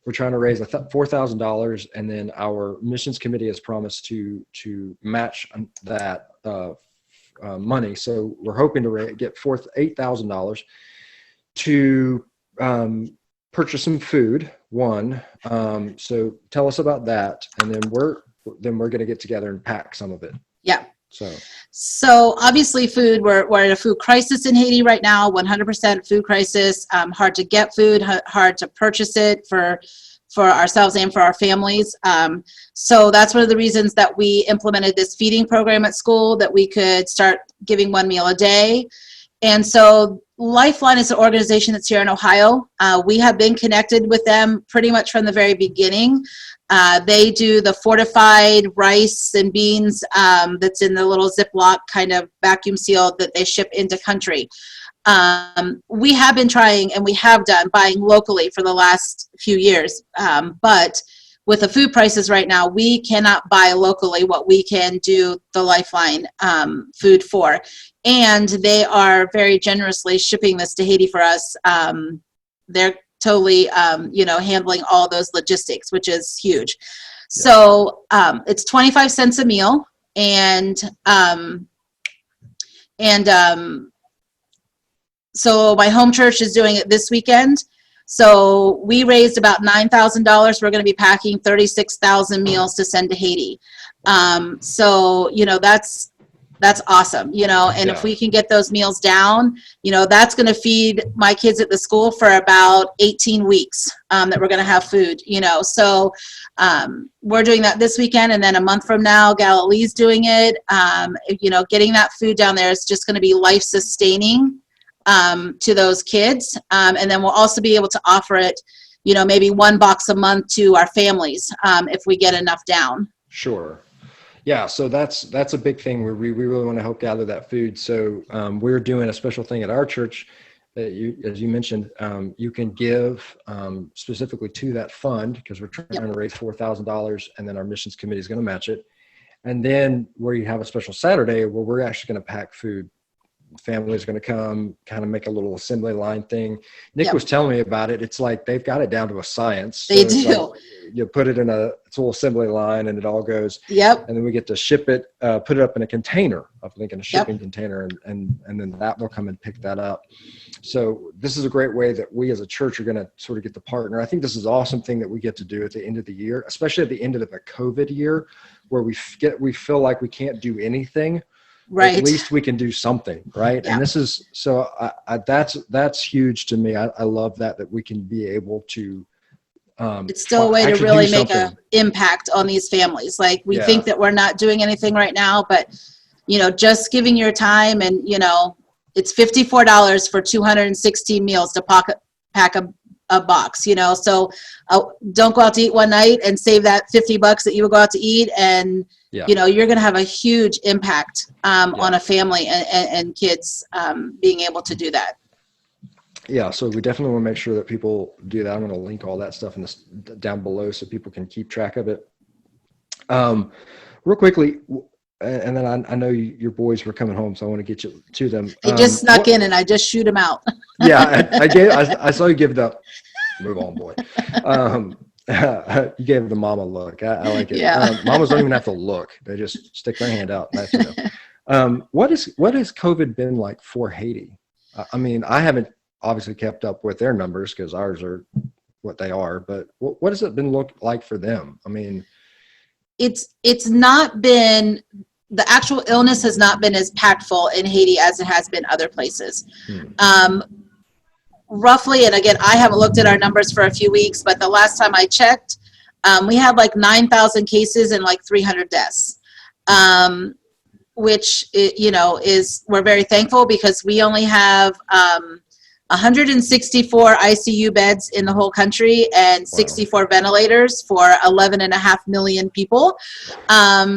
we're trying to raise $4,000, and then our missions committee has promised to match that money. So we're hoping to get $8,000 to purchase some food. So tell us about that, and then we're going to get together and pack some of it. Yeah. So obviously food, we're in a food crisis in Haiti right now, 100% food crisis, hard to get food, hard to purchase it for ourselves and for our families. So that's one of the reasons that we implemented this feeding program at school, that we could start giving one meal a day. And so Lifeline is an organization that's here in Ohio. We have been connected with them pretty much from the very beginning. They do the fortified rice and beans that's in the little Ziploc kind of vacuum seal that they ship into country. We have been trying, and we have done, buying locally for the last few years. But with the food prices right now, we cannot buy locally what we can do the Lifeline food for. And they are very generously shipping this to Haiti for us. They're totally, handling all those logistics, which is huge. Yeah. So it's 25 cents a meal. So my home church is doing it this weekend. So we raised about $9,000. We're going to be packing 36,000 meals to send to Haiti. So that's awesome, and if we can get those meals down, that's going to feed my kids at the school for about 18 weeks that we're going to have food, so we're doing that this weekend. And then a month from now, Galilee's doing it. Getting that food down there is just going to be life sustaining to those kids. And then we'll also be able to offer it, maybe one box a month to our families if we get enough down. Sure. Yeah, so that's a big thing where we really want to help gather that food. So we're doing a special thing at our church that as you mentioned, you can give specifically to that fund, because we're trying to raise $4,000, and then our missions committee is going to match it. And then where you have a special Saturday where we're actually going to pack food. Families going to come, kind of make a little assembly line thing. Nick was telling me about it. It's like they've got it down to a science. So they do. Like you put it in a little assembly line, and it all goes. Yep. And then we get to ship it, put it up in a container, I think in a shipping container, and then that will come and pick that up. So this is a great way that we as a church are going to sort of get to partner. I think this is an awesome thing that we get to do at the end of the year, especially at the end of a COVID year, where we feel like we can't do anything. Right. At least we can do something, right? Yeah. And this is so that's huge to me. I love that we can be able to. It's still a way to really make an impact on these families. Like we think that we're not doing anything right now, but just giving your time, and it's $54 for 216 meals to pack a box. So don't go out to eat one night and save that $50 that you would go out to eat, and you're going to have a huge impact on a family and kids being able to do that. Yeah, so we definitely want to make sure that people do that. I'm going to link all that stuff down below so people can keep track of it. Real quickly, and then I know your boys were coming home, so I want to get you to them. They just snuck in, and I just shoot them out. Yeah, I saw you give the move on, boy. You gave the mama look. I like it. Yeah. Mamas don't even have to look; they just stick their hand out. That's what has COVID been like for Haiti? I mean, I haven't obviously kept up with their numbers because ours are what they are. But what has it been look like for them? I mean, it's not been, the actual illness has not been as impactful in Haiti as it has been other places. roughly, and again, I haven't looked at our numbers for a few weeks, but the last time I checked, we had like 9,000 cases and like 300 deaths, which, we're very thankful because we only have 164 ICU beds in the whole country and 64 ventilators for 11.5 million people.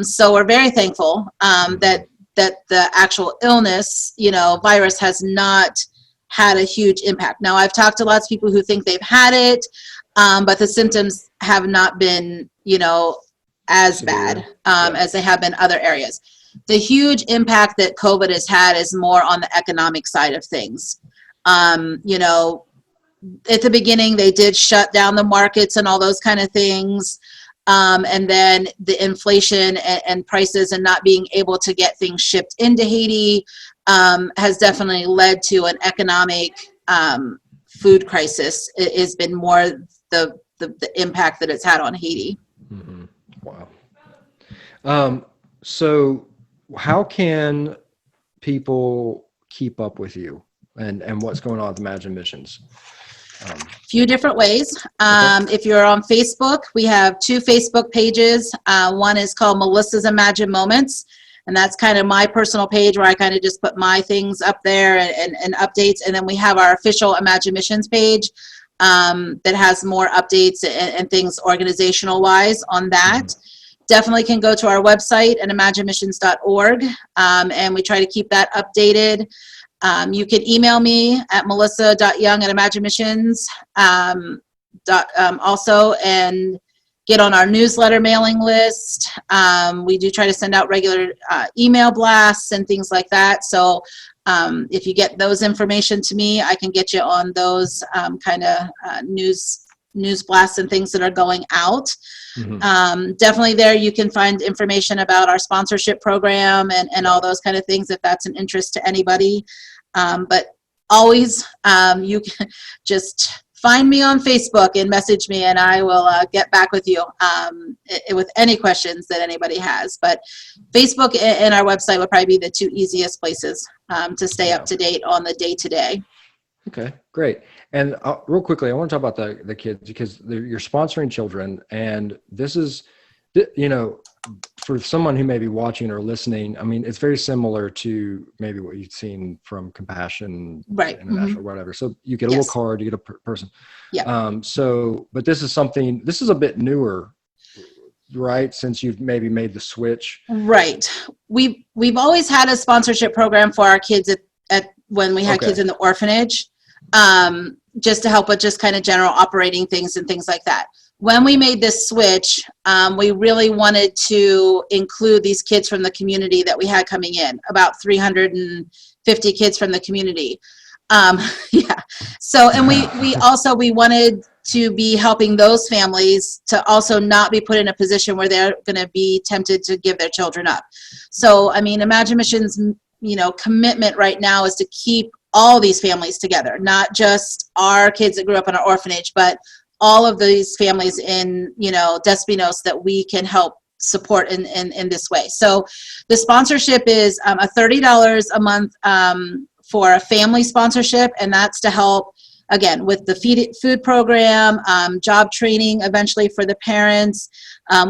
So we're very thankful that the actual illness, virus has not had a huge impact. Now, I've talked to lots of people who think they've had it, but the symptoms have not been, as bad as they have been other areas. The huge impact that COVID has had is more on the economic side of things. At the beginning, they did shut down the markets and all those kind of things. And then the inflation and prices and not being able to get things shipped into Haiti has definitely led to an economic food crisis. It has been more the impact that it's had on Haiti. Mm-hmm. Wow. So how can people keep up with you and what's going on with Imagine Missions? Few different ways. If you're on Facebook, we have 2 Facebook pages. One is called Melissa's Imagine Moments, and that's kind of my personal page where I kind of just put my things up there and updates. And then we have our official Imagine Missions page that has more updates and things organizational wise on that. Definitely can go to our website at imaginemissions.org, and we try to keep that updated. You can email me at melissa.young@imaginemissions also, and get on our newsletter mailing list. We do try to send out regular email blasts and things like that. So if you get those information to me, I can get you on those kind of news blasts and things that are going out. Mm-hmm. Definitely there you can find information about our sponsorship program and all those kind of things if that's an interest to anybody. But always you can just find me on Facebook and message me, and I will get back with you with any questions that anybody has. But Facebook and our website would probably be the 2 easiest places to stay up to date on the day-to-day. Okay, great. And real quickly, I want to talk about the kids because you're sponsoring children, and this is, for someone who may be watching or listening, I mean, it's very similar to maybe what you've seen from Compassion International or whatever. So you get a little card, you get a person. Yeah. But this is a bit newer, right? Since you've maybe made the switch. Right. We've always had a sponsorship program for our kids at when we had kids in the orphanage, just to help with just kind of general operating things and things like that. When we made this switch, we really wanted to include these kids from the community that we had coming in, about 350 kids from the community. So, and we wanted to be helping those families to also not be put in a position where they're going to be tempted to give their children up. So, I mean, Imagine Mission's, commitment right now is to keep all these families together, not just our kids that grew up in our orphanage, but all of these families in, Despinos that we can help support in this way. So the sponsorship is a $30 a month for a family sponsorship, and that's to help, again, with the food program, job training eventually for the parents.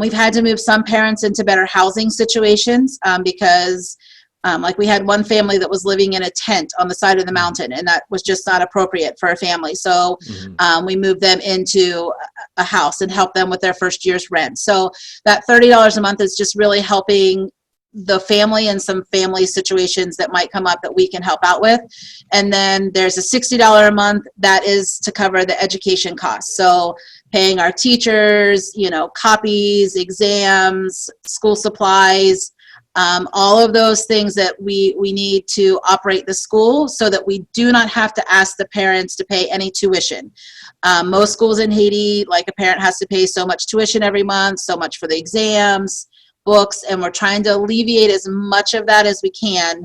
We've had to move some parents into better housing situations because like we had one family that was living in a tent on the side of the mountain, and that was just not appropriate for a family. So we moved them into a house and helped them with their first year's rent. So that $30 a month is just really helping the family and some family situations that might come up that we can help out with. And then there's a $60 a month that is to cover the education costs. So paying our teachers, copies, exams, school supplies, all of those things that we need to operate the school so that we do not have to ask the parents to pay any tuition. Most schools in Haiti, like a parent has to pay so much tuition every month, so much for the exams, books, and we're trying to alleviate as much of that as we can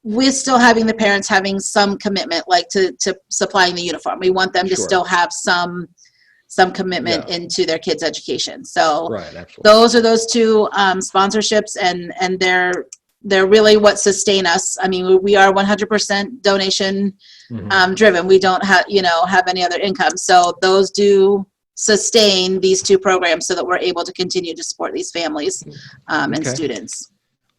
with still having the parents having some commitment, like to supplying the uniform. We want them to still have some commitment into their kids' education. So those are those 2 sponsorships, and they're they're really what sustain us. I mean, we are 100% donation driven. We don't have any other income. So those do sustain these two programs so that we're able to continue to support these families and students.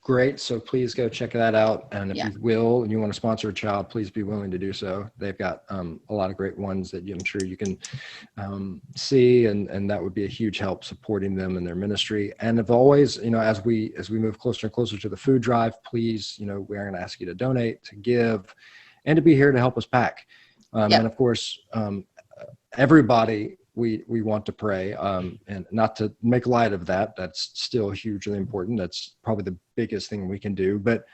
Great. So please go check that out. And if you will, and you want to sponsor a child, please be willing to do so. They've got a lot of great ones that I'm sure you can see, and that would be a huge help supporting them in their ministry. And as always, as we move closer and closer to the food drive, please, we are going to ask you to donate, to give, and to be here to help us pack. And of course, everybody, we want to pray, and not to make light of that. That's still hugely important. That's probably the biggest thing we can do. But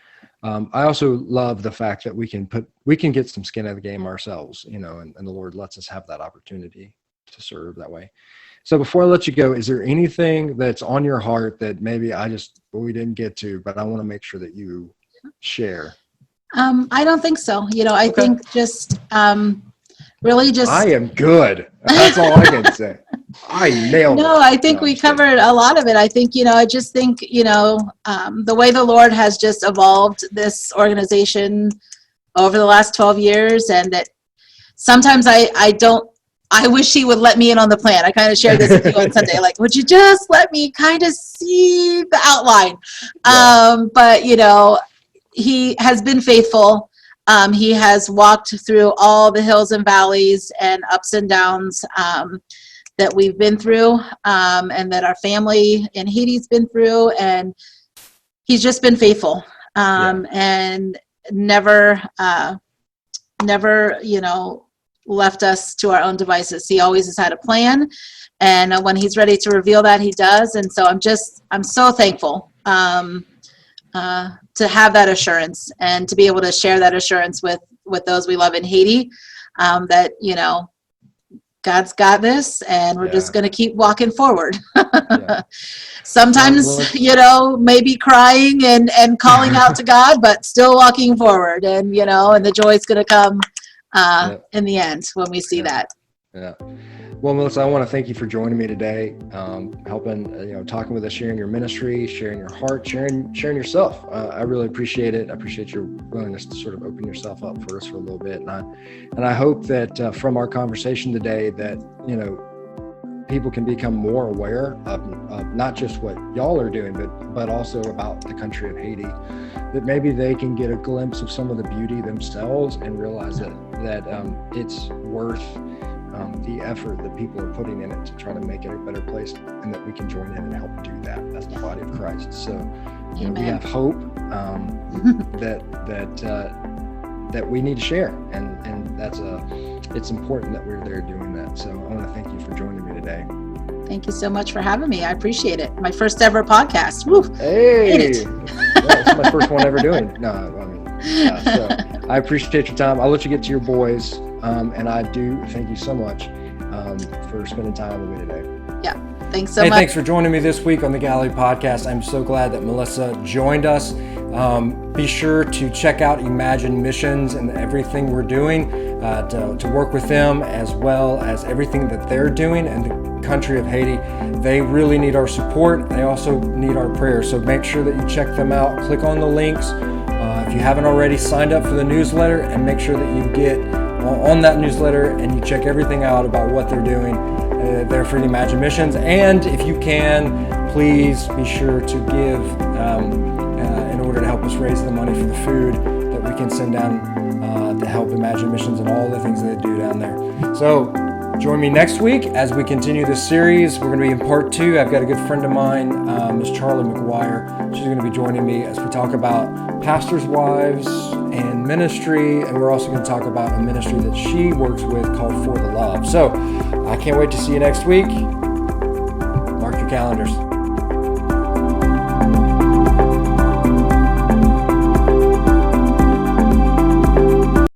I also love the fact that we can get some skin in the game ourselves, and the Lord lets us have that opportunity to serve that way. So before I let you go, is there anything that's on your heart that maybe we didn't get to, but I want to make sure that you share? I don't think so. I think just really just. I am good. That's all I can say. I nailed it. No, I think we covered a lot of it. I think, I just think, the way the Lord has just evolved this organization over the last 12 years, and that sometimes I wish he would let me in on the plan. I kind of shared this with you on Sunday. Like, would you just let me kind of see the outline? But, he has been faithful. He has walked through all the hills and valleys and ups and downs that we've been through, and that our family in Haiti's been through. And he's just been faithful, and never, left us to our own devices. He always has had a plan. And when he's ready to reveal that, he does. And so I'm so thankful to have that assurance, and to be able to share that assurance with those we love in Haiti, that, God's got this, and we're just going to keep walking forward. Sometimes, maybe crying and calling out to God, but still walking forward, and, and the joy is going to come in the end when we see that. Yeah. Well, Melissa, I want to thank you for joining me today, helping, talking with us, sharing your ministry, sharing your heart, sharing yourself. I really appreciate it. I appreciate your willingness to sort of open yourself up for us for a little bit. And I hope that from our conversation today that, people can become more aware of not just what y'all are doing, but also about the country of Haiti, that maybe they can get a glimpse of some of the beauty themselves and realize that it's worth the effort that people are putting in it to try to make it a better place, and that we can join in and help do that as the body of Christ. So we have hope that we need to share, and it's important that we're there doing that. So I want to thank you for joining me today. Thank you so much for having me. I appreciate it. My first ever podcast. Woo. Hey, it's my first one ever doing. So I appreciate your time. I'll let you get to your boys. And I do thank you so much for spending time with me today. Yeah, thanks so much. Thanks for joining me this week on the Galilee Podcast. I'm so glad that Melissa joined us. Be sure to check out Imagine Missions and everything we're doing to work with them, as well as everything that they're doing in the country of Haiti. They really need our support. They also need our prayers. So make sure that you check them out. Click on the links. If you haven't already, signed up for the newsletter, and make sure that you get on that newsletter and you check everything out about what they're doing there for the Imagine Missions. And if you can, please be sure to give in order to help us raise the money for the food that we can send down to help Imagine Missions and all the things that they do down there. So join me next week as we continue this series. We're going to be in part 2. I've got a good friend of mine, Miss Charlie McGuire. She's going to be joining me as we talk about pastors' wives and ministry, and we're also going to talk about a ministry that she works with called For the Love. So I can't wait to see you next week. Mark your calendars.